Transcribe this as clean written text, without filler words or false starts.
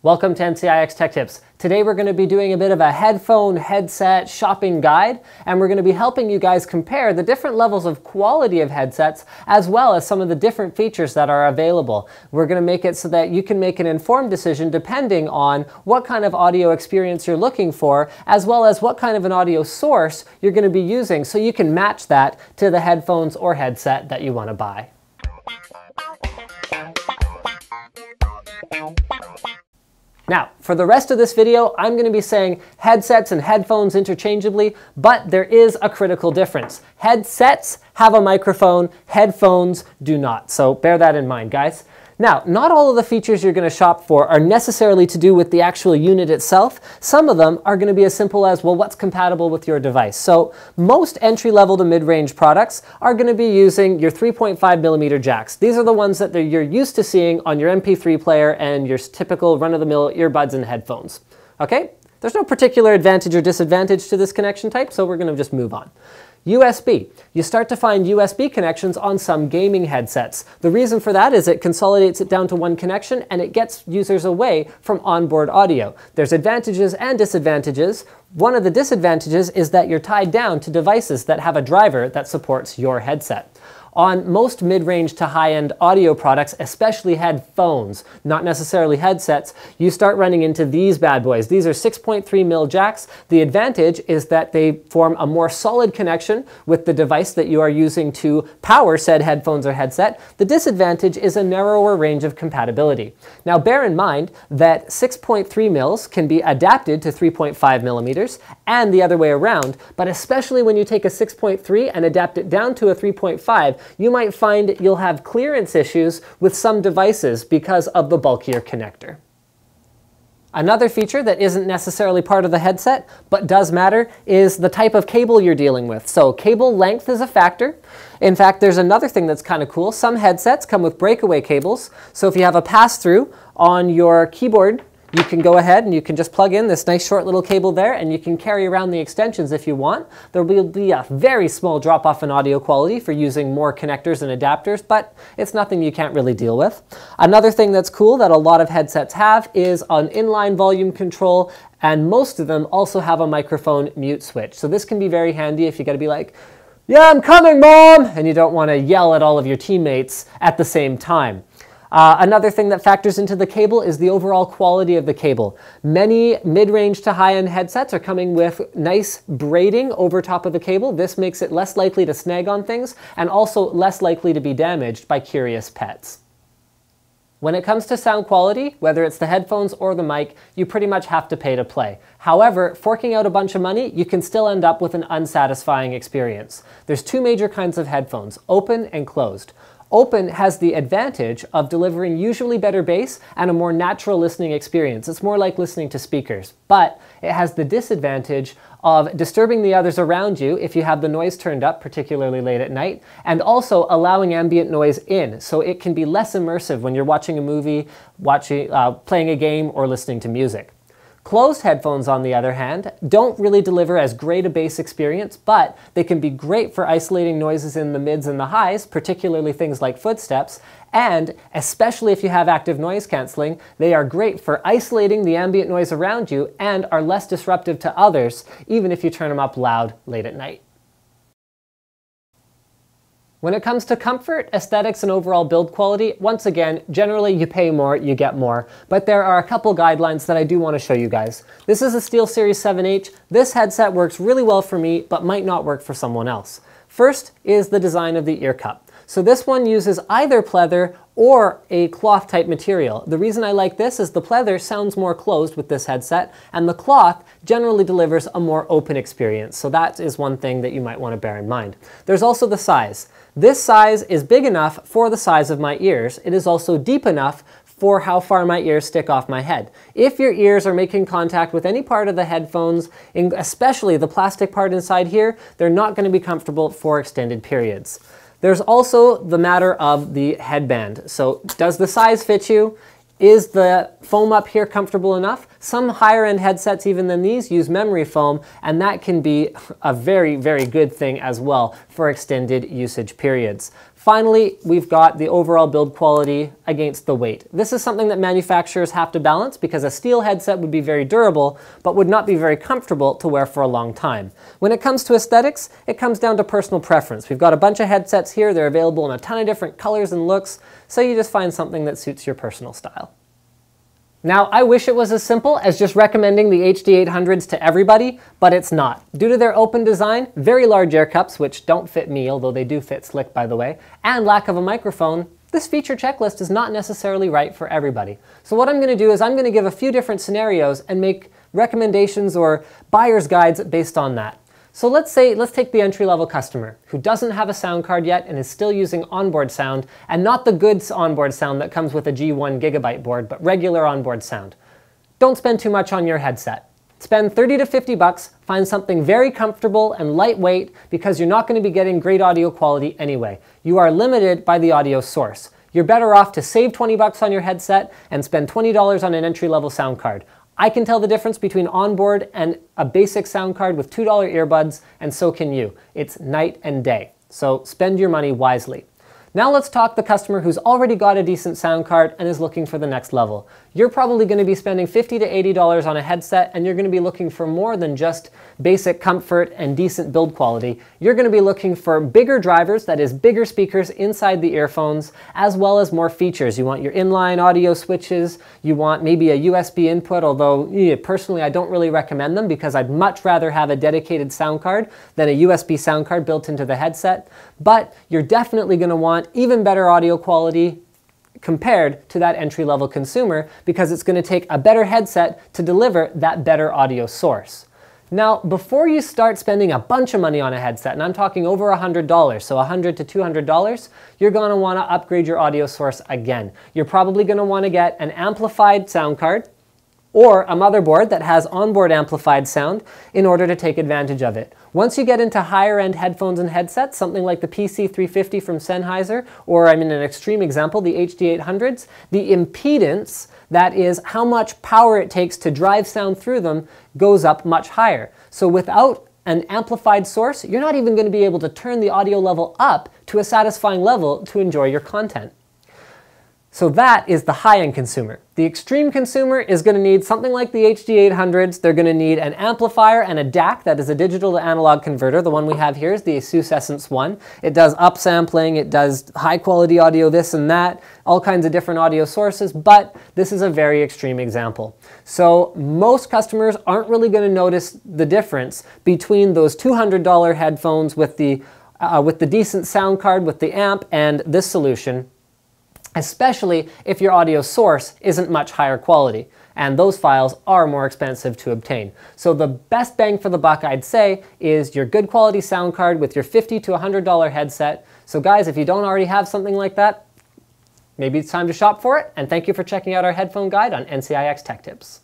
Welcome to NCIX Tech Tips. Today we're going to be doing a bit of a headphone headset shopping guide, and we're going to be helping you guys compare the different levels of quality of headsets as well as some of the different features that are available. We're going to make it so that you can make an informed decision depending on what kind of audio experience you're looking for, as well as what kind of an audio source you're going to be using, so you can match that to the headphones or headset that you want to buy. Now, for the rest of this video, I'm going to be saying headsets and headphones interchangeably, but there is a critical difference. Headsets have a microphone, headphones do not. So bear that in mind, guys. Now, not all of the features you're going to shop for are necessarily to do with the actual unit itself. Some of them are going to be as simple as, well, what's compatible with your device? So most entry-level to mid-range products are going to be using your 3.5mm jacks. These are the ones that you're used to seeing on your MP3 player and your typical run-of-the-mill earbuds and headphones. Okay? There's no particular advantage or disadvantage to this connection type, so we're going to just move on. USB. You start to find USB connections on some gaming headsets. The reason for that is it consolidates it down to one connection and it gets users away from onboard audio. There's advantages and disadvantages. One of the disadvantages is that you're tied down to devices that have a driver that supports your headset. On most mid-range to high-end audio products, especially headphones, not necessarily headsets, you start running into these bad boys. These are 6.3mm jacks. The advantage is that they form a more solid connection with the device that you are using to power said headphones or headset. The disadvantage is a narrower range of compatibility. Now bear in mind that 6.3mm can be adapted to 3.5mm and the other way around, but especially when you take a 6.3 and adapt it down to a 3.5, you might find you'll have clearance issues with some devices because of the bulkier connector. Another feature that isn't necessarily part of the headset, but does matter, is the type of cable you're dealing with. So cable length is a factor. In fact, there's another thing that's kind of cool. Some headsets come with breakaway cables. So if you have a pass-through on your keyboard, you can go ahead and you can just plug in this nice short little cable there, and you can carry around the extensions if you want. There will be a very small drop-off in audio quality for using more connectors and adapters, but it's nothing you can't really deal with. Another thing that's cool that a lot of headsets have is an inline volume control, and most of them also have a microphone mute switch. So this can be very handy if you gotta be like, "Yeah, I'm coming, Mom!" and you don't want to yell at all of your teammates at the same time. Another thing that factors into the cable is the overall quality of the cable. Many mid-range to high-end headsets are coming with nice braiding over top of the cable. This makes it less likely to snag on things and also less likely to be damaged by curious pets. When it comes to sound quality, whether it's the headphones or the mic, you pretty much have to pay to play. However, forking out a bunch of money, you can still end up with an unsatisfying experience. There's two major kinds of headphones, open and closed. Open has the advantage of delivering usually better bass and a more natural listening experience. It's more like listening to speakers, but it has the disadvantage of disturbing the others around you if you have the noise turned up, particularly late at night, and also allowing ambient noise in, so it can be less immersive when you're watching a movie, playing a game, or listening to music. Closed headphones, on the other hand, don't really deliver as great a bass experience, but they can be great for isolating noises in the mids and the highs, particularly things like footsteps, and especially if you have active noise cancelling, they are great for isolating the ambient noise around you and are less disruptive to others, even if you turn them up loud late at night. When it comes to comfort, aesthetics, and overall build quality, once again, generally you pay more, you get more, but there are a couple guidelines that I do want to show you guys. This is a SteelSeries 7H. This headset works really well for me, but might not work for someone else. First is the design of the ear cup. So this one uses either pleather or a cloth type material. The reason I like this is the pleather sounds more closed with this headset, and the cloth generally delivers a more open experience. So that is one thing that you might want to bear in mind. There's also the size. This size is big enough for the size of my ears. It is also deep enough for how far my ears stick off my head. If your ears are making contact with any part of the headphones, especially the plastic part inside here, they're not going to be comfortable for extended periods. There's also the matter of the headband. So does the size fit you? Is the foam up here comfortable enough? Some higher end headsets even than these use memory foam, and that can be a very, very good thing as well for extended usage periods. Finally, we've got the overall build quality against the weight. This is something that manufacturers have to balance because a steel headset would be very durable, but would not be very comfortable to wear for a long time. When it comes to aesthetics, it comes down to personal preference. We've got a bunch of headsets here. They're available in a ton of different colors and looks, so you just find something that suits your personal style. Now, I wish it was as simple as just recommending the HD800s to everybody, but it's not. Due to their open design, very large air cups, which don't fit me, although they do fit slick by the way, and lack of a microphone, this feature checklist is not necessarily right for everybody. So what I'm going to do is I'm going to give a few different scenarios and make recommendations or buyer's guides based on that. So let's take the entry-level customer who doesn't have a sound card yet and is still using onboard sound, and not the good onboard sound that comes with a G1 gigabyte board, but regular onboard sound. Don't spend too much on your headset. Spend 30 to 50 bucks, find something very comfortable and lightweight because you're not going to be getting great audio quality anyway. You are limited by the audio source. You're better off to save 20 bucks on your headset and spend $20 on an entry-level sound card. I can tell the difference between onboard and a basic sound card with $2 earbuds, and so can you. It's night and day. So spend your money wisely. Now let's talk the customer who's already got a decent sound card and is looking for the next level. You're probably going to be spending $50 to $80 on a headset, and you're going to be looking for more than just basic comfort and decent build quality. You're going to be looking for bigger drivers, that is bigger speakers inside the earphones, as well as more features. You want your inline audio switches, you want maybe a USB input, although personally I don't really recommend them because I'd much rather have a dedicated sound card than a USB sound card built into the headset. But you're definitely going to want even better audio quality compared to that entry-level consumer because it's going to take a better headset to deliver that better audio source. Now, before you start spending a bunch of money on a headset, and I'm talking over $100, so $100 to $200, you're going to want to upgrade your audio source again. You're probably going to want to get an amplified sound card or a motherboard that has onboard amplified sound in order to take advantage of it. Once you get into higher end headphones and headsets, something like the PC350 from Sennheiser, or I mean an extreme example, the HD800s, the impedance, that is how much power it takes to drive sound through them, goes up much higher. So without an amplified source, you're not even going to be able to turn the audio level up to a satisfying level to enjoy your content. So that is the high-end consumer. The extreme consumer is going to need something like the HD800s. They're going to need an amplifier and a DAC, that is a digital to analog converter. The one we have here is the Asus Essence 1. It does upsampling, it does high-quality audio, this and that, all kinds of different audio sources, but this is a very extreme example. So most customers aren't really going to notice the difference between those $200 headphones with the decent sound card, with the amp, and this solution, especially if your audio source isn't much higher quality, and those files are more expensive to obtain. So the best bang for the buck, I'd say, is your good quality sound card with your $50 to $100 headset. So guys, if you don't already have something like that, maybe it's time to shop for it, and thank you for checking out our headphone guide on NCIX Tech Tips.